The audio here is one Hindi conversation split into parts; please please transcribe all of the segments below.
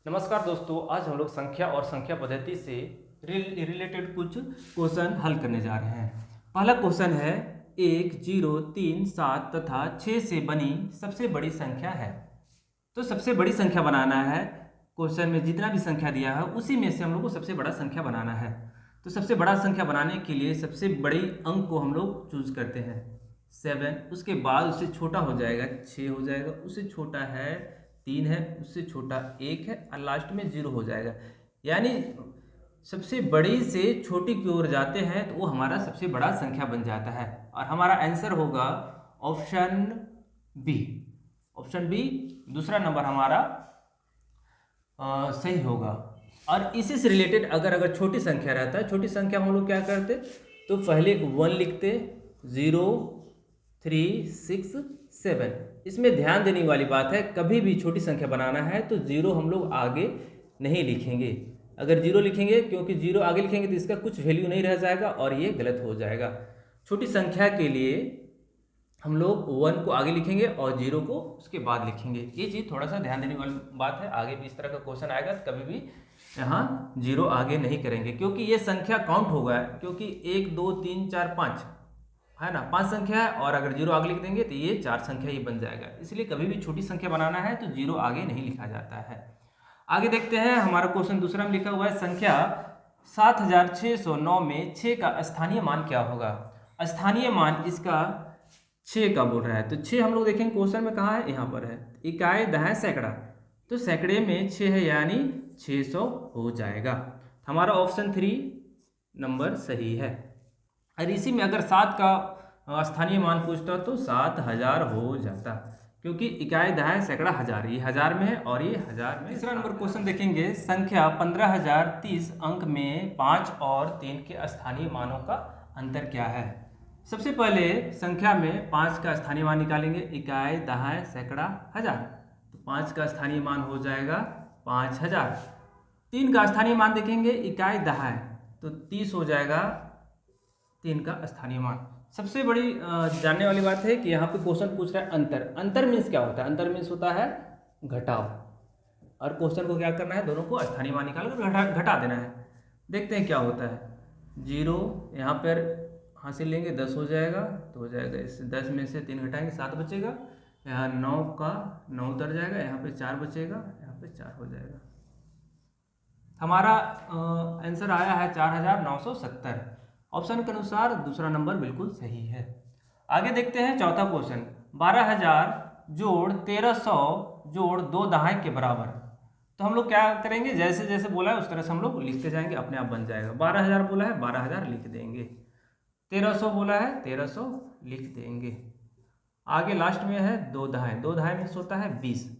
नमस्कार दोस्तों, आज हम लोग संख्या और संख्या पद्धति से रिलेटेड कुछ क्वेश्चन हल करने जा रहे हैं। पहला क्वेश्चन है 1, 0, 3, 7 तथा 6 से बनी सबसे बड़ी संख्या है। तो सबसे बड़ी संख्या बनाना है। क्वेश्चन में जितना भी संख्या दिया है उसी में से हम लोग को सबसे बड़ा संख्या बनाना है। तो सबसे बड़ा संख्या बनाने के लिए सबसे बड़ी अंक को हम लोग चूज करते हैं 7। उसके बाद उससे छोटा हो जाएगा 6 हो जाएगा, उससे छोटा है 3 है, उससे छोटा 1 है और लास्ट में 0 हो जाएगा। यानी सबसे बड़ी से छोटी की ओर जाते हैं तो वो हमारा सबसे बड़ा संख्या बन जाता है और हमारा आंसर होगा ऑप्शन बी। ऑप्शन बी दूसरा नंबर हमारा सही होगा। और इसी से रिलेटेड अगर छोटी संख्या रहता है, छोटी संख्या हम लोग क्या करते तो पहले 1 लिखते, 0, 3, 6, 7। इसमें ध्यान देने वाली बात है, कभी भी छोटी संख्या बनाना है तो 0 हम लोग आगे नहीं लिखेंगे। अगर 0 लिखेंगे, क्योंकि 0 आगे लिखेंगे तो इसका कुछ वैल्यू नहीं रह जाएगा और ये गलत हो जाएगा। छोटी संख्या के लिए हम लोग 1 को आगे लिखेंगे और 0 को उसके बाद लिखेंगे। ये चीज़ थोड़ा सा ध्यान देने वाली बात है। आगे भी इस तरह का क्वेश्चन आएगा तो कभी भी यहाँ 0 आगे नहीं करेंगे, क्योंकि ये संख्या काउंट होगा। क्योंकि 1, 2, 3, 4, 5 है ना, 5 संख्या है और अगर 0 आगे लिख देंगे तो ये 4 संख्या ही बन जाएगा। इसलिए कभी भी छोटी संख्या बनाना है तो 0 आगे नहीं लिखा जाता है। आगे देखते हैं, हमारा क्वेश्चन दूसरा में लिखा हुआ है संख्या 7609 में 6 का स्थानीय मान क्या होगा। स्थानीय मान इसका 6 का बोल रहा है। तो 6 हम लोग देखेंगे क्वेश्चन में कहाँ है, यहाँ पर है। इकाई, दहाई, सैकड़ा। तो सैकड़े में 6 है यानी 600 हो जाएगा। हमारा ऑप्शन 3 नंबर सही है। और इसी में अगर 7 का स्थानीय मान पूछता तो 7000 हो जाता, क्योंकि इकाई, दहाई, सैकड़ा, हजार, ये हजार में है और ये हजार में। तीसरा नंबर क्वेश्चन देखेंगे, संख्या 15030 अंक में 5 और 3 के स्थानीय मानों का अंतर क्या है। सबसे पहले संख्या में 5 का स्थानीय मान निकालेंगे, इकाई, दहाई, सैकड़ा, हजार। तो 5 का स्थानीय मान हो जाएगा 5000। 3 का स्थानीय मान देखेंगे, इकाई, दहाई, तो 30 हो जाएगा 3 का स्थानीय मान। सबसे बड़ी जानने वाली बात है कि यहाँ पे क्वेश्चन पूछ रहा है अंतर। अंतर मीन्स क्या होता है? अंतर मीन्स होता है घटाव, और क्वेश्चन को क्या करना है, दोनों को स्थानीय मान निकाल कर घटा देना है। देखते हैं क्या होता है। 0 यहाँ पर हासिल लेंगे, 10 हो जाएगा, तो हो जाएगा इस 10 में से 3 घटाएंगे, 7 बचेगा। यहाँ 9 का 9 उतर जाएगा, यहाँ पे 4 बचेगा, यहाँ पे 4 हो जाएगा। हमारा आंसर आया है 4970। ऑप्शन के अनुसार दूसरा नंबर बिल्कुल सही है। आगे देखते हैं चौथा क्वेश्चन, 12000 जोड़ 1300 जोड़ 2 दहाई के बराबर। तो हम लोग क्या करेंगे, जैसे जैसे बोला है उस तरह से हम लोग लिखते जाएंगे, अपने आप बन जाएगा। 12000 बोला है, 12000 लिख देंगे। 1300 बोला है, 1300 लिख देंगे। आगे लास्ट में है 2 दहाई। 2 दहाई में होता है 20।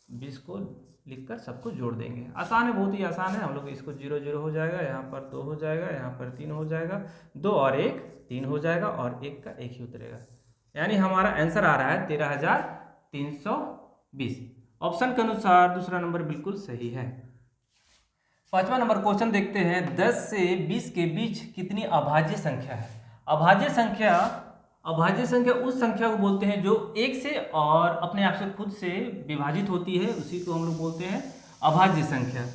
20 को लिखकर सबको जोड़ देंगे। आसान है, बहुत ही आसान है। हम लोग इसको 0 0 हो जाएगा, यहाँ पर 2 हो जाएगा, यहाँ पर 3 हो जाएगा, 2 और 1 3 हो जाएगा और 1 का 1 ही उतरेगा। यानी हमारा आंसर आ रहा है 13320। ऑप्शन के अनुसार दूसरा नंबर बिल्कुल सही है। पांचवा नंबर क्वेश्चन देखते हैं, 10 से 20 के बीच कितनी अभाज्य संख्या है। अभाज्य संख्या उस संख्या को बोलते हैं जो एक से और अपने आप से खुद से विभाजित होती है, उसी को हम लोग बोलते हैं अभाज्य संख्या।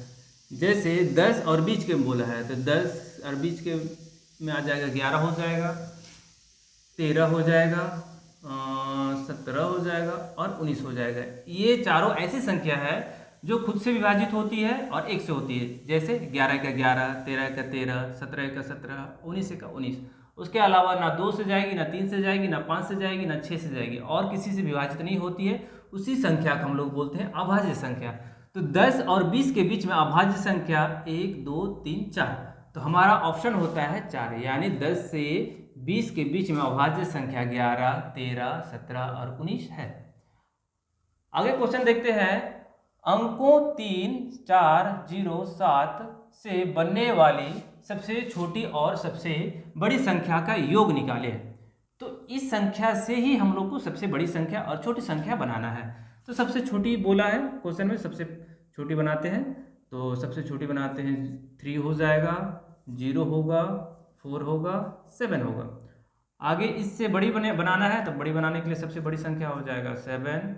जैसे 10 और 20 के बोला है तो 10 और 20 के में आ जाएगा 11 हो जाएगा, 13 हो जाएगा, 17 हो जाएगा और 19 हो जाएगा। ये चारों ऐसी संख्या है जो खुद से विभाजित होती है और एक से होती है। जैसे 11 का 11, 13 का 13, 17 का 17, 19 का 19। उसके अलावा ना 2 से जाएगी, ना 3 से जाएगी, ना 5 से जाएगी, ना 6 से जाएगी, और किसी से विभाजित नहीं होती है। उसी संख्या को हम लोग बोलते हैं अभाज्य संख्या। तो 10 और 20 के बीच में अभाज्य संख्या 1, 2, 3, 4। तो हमारा ऑप्शन होता है 4, यानी 10 से 20 के बीच में अभाज्य संख्या 11, 13, 17 और 19 है। आगे क्वेश्चन देखते हैं, अंकों 3, 4, 0, 7 से बनने वाली सबसे छोटी और सबसे बड़ी संख्या का योग निकालें। तो इस संख्या से ही हम लोग को सबसे बड़ी संख्या और छोटी संख्या बनाना है। तो सबसे छोटी बोला है क्वेश्चन में, सबसे छोटी बनाते हैं। तो सबसे छोटी बनाते हैं, 3 हो जाएगा, 0 होगा, 4 होगा, 7 होगा। आगे इससे बड़ी बनाना है तो बड़ी बनाने के लिए सबसे बड़ी संख्या हो जाएगा 7,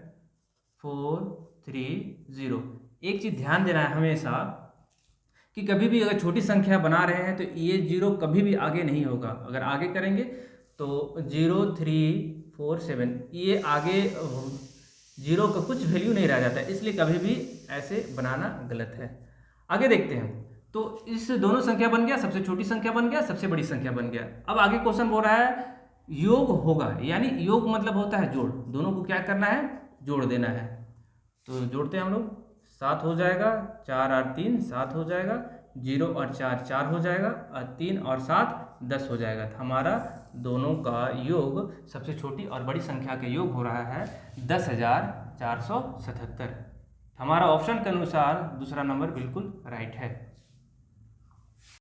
4, 3, 0। एक चीज़ ध्यान देना है हमेशा कि कभी भी अगर छोटी संख्या बना रहे हैं तो ये 0 कभी भी आगे नहीं होगा। अगर आगे करेंगे तो 0 3 4 7 ये आगे 0 का कुछ वैल्यू नहीं रह जाता है, इसलिए कभी भी ऐसे बनाना गलत है। आगे देखते हैं। तो इस दोनों संख्या बन गया, सबसे छोटी संख्या बन गया, सबसे बड़ी संख्या बन गया। अब आगे क्वेश्चन बोल रहा है योग होगा, यानी योग मतलब होता है जोड़, दोनों को क्या करना है, जोड़ देना है। तो जोड़ते हैं हम लोग, 7 हो जाएगा, 4 और 3 7 हो जाएगा, 0 और 4 4 हो जाएगा, और 3 और 7 10 हो जाएगा। तो हमारा दोनों का योग, सबसे छोटी और बड़ी संख्या के योग हो रहा है 10,477। हमारा ऑप्शन के अनुसार दूसरा नंबर बिल्कुल राइट है।